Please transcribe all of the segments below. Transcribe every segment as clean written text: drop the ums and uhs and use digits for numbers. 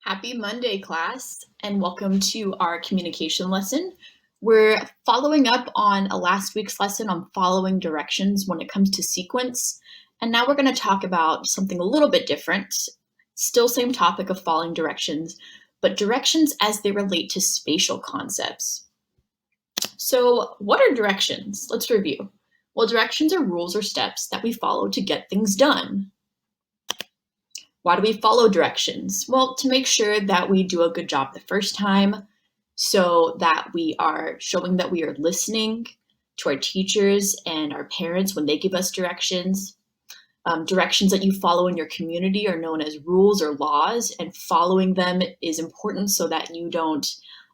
Happy Monday, class, and welcome to our communication lesson. We're following up on last week's lesson on following directions when it comes to sequence, and now we're going to talk about something a little bit different. Still same topic of following directions, but directions as they relate to spatial concepts. So what are directions? Let's review. Well, directions are rules or steps that we follow to get things done. Why do we follow directions? Well, to make sure that we do a good job the first time, so that we are showing that we are listening to our teachers and our parents when they give us directions. Directions that you follow in your community are known as rules or laws, and following them is important so that you don't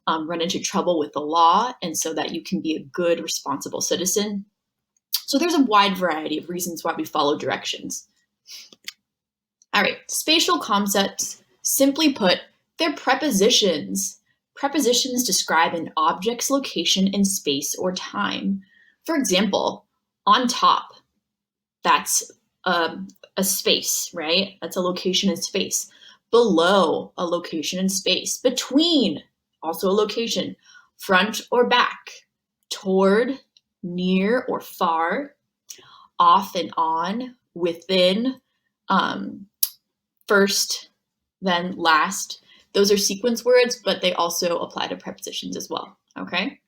run into trouble with the law and so that you can be a good, responsible citizen. So there's a wide variety of reasons why we follow directions. All right, spatial concepts, simply put, they're prepositions. Prepositions describe an object's location in space or time. For example, on top, that's a space, right? That's a location in space. Below, a location in space. Between, also a location. Front or back. Toward, near or far. Off and on, within, first, then last. Those are sequence words, but they also apply to prepositions as well, okay?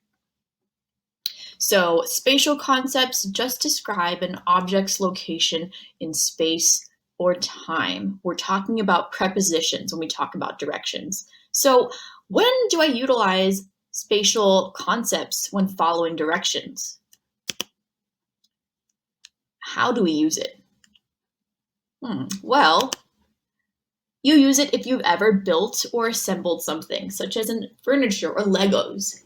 So spatial concepts just describe an object's location in space or time. We're talking about prepositions when we talk about directions. So when do I utilize spatial concepts when following directions? How do we use it? Well, you use it if you've ever built or assembled something, such as furniture or Legos.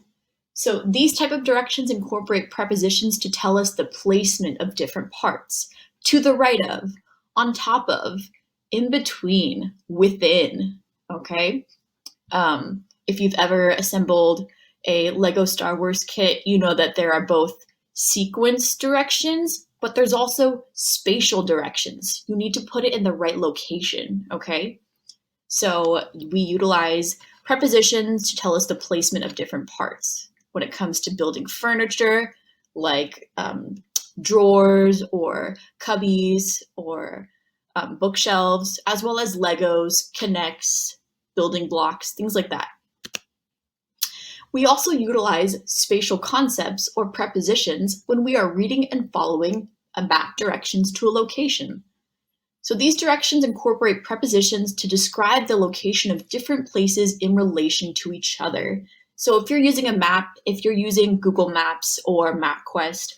So these type of directions incorporate prepositions to tell us the placement of different parts. To the right of, on top of, in between, within, okay? If you've ever assembled a Lego Star Wars kit, you know that there are both sequence directions, but there's also spatial directions. You need to put it in the right location, okay? So we utilize prepositions to tell us the placement of different parts. When it comes to building furniture, like drawers or cubbies or bookshelves, as well as Legos, connects, building blocks, things like that. We also utilize spatial concepts or prepositions when we are reading and following map directions to a location. So these directions incorporate prepositions to describe the location of different places in relation to each other. So if you're using a map, if you're using Google Maps or MapQuest,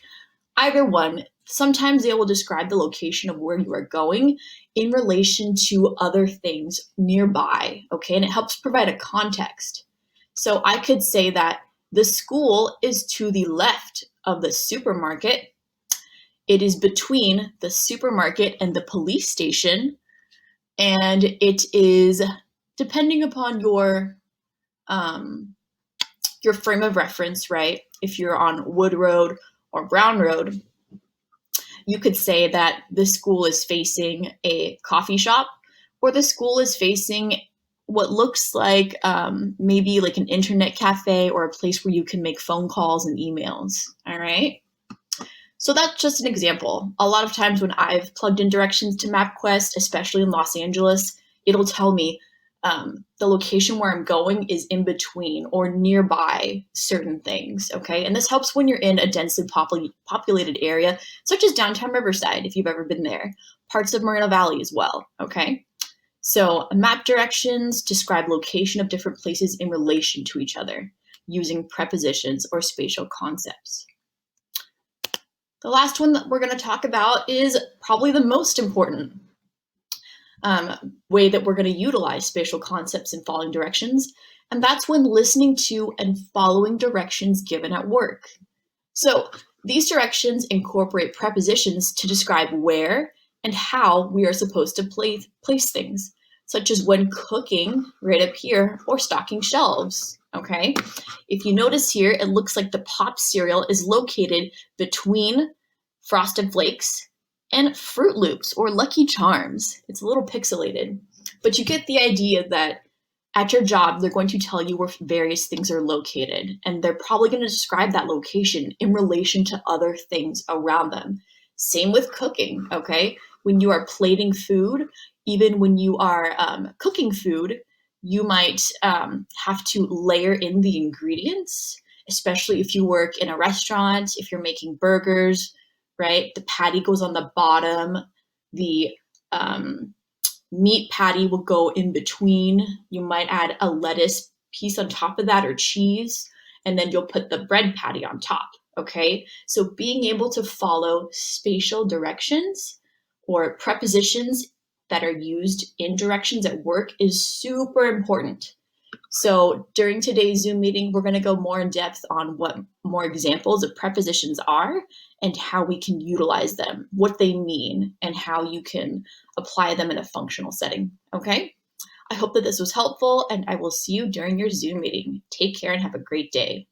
either one, sometimes they will describe the location of where you are going in relation to other things nearby, okay? And it helps provide a context. So I could say that the school is to the left of the supermarket. It is between the supermarket and the police station, and it is, depending upon your frame of reference, right? If you're on Wood Road or Brown Road, you could say that the school is facing a coffee shop, or the school is facing what looks like maybe like an internet cafe or a place where you can make phone calls and emails, all right? So that's just an example. A lot of times when I've plugged in directions to MapQuest, especially in Los Angeles, it'll tell me the location where I'm going is in between or nearby certain things, okay? And this helps when you're in a densely populated area, such as downtown Riverside, if you've ever been there, parts of Moreno Valley as well, okay? So map directions describe location of different places in relation to each other using prepositions or spatial concepts. The last one that we're going to talk about is probably the most important way that we're going to utilize spatial concepts in following directions, and that's when listening to and following directions given at work. So these directions incorporate prepositions to describe where and how we are supposed to place things, such as when cooking right up here or stocking shelves. Okay, if you notice here, it looks like the Pop cereal is located between Frosted Flakes and Fruit Loops or Lucky Charms. It's a little pixelated, but you get the idea that At your job, they're going to tell you where various things are located, and they're probably going to describe that location in relation to other things around them. Same with cooking, okay? When you are plating food, even when you are cooking food, you might have to layer in the ingredients, especially if you work in a restaurant, if you're making burgers, right? The patty goes on the bottom, the um, meat patty will go in between. You might add a lettuce piece on top of that or cheese, and then you'll put the bread patty on top. Okay, so being able to follow spatial directions or prepositions that are used in directions at work is super important. So during today's Zoom meeting, we're going to go more in depth on what more examples of prepositions are and how we can utilize them, what they mean, and how you can apply them in a functional setting. Okay? I hope that this was helpful, and I will see you during your Zoom meeting. Take care and have a great day.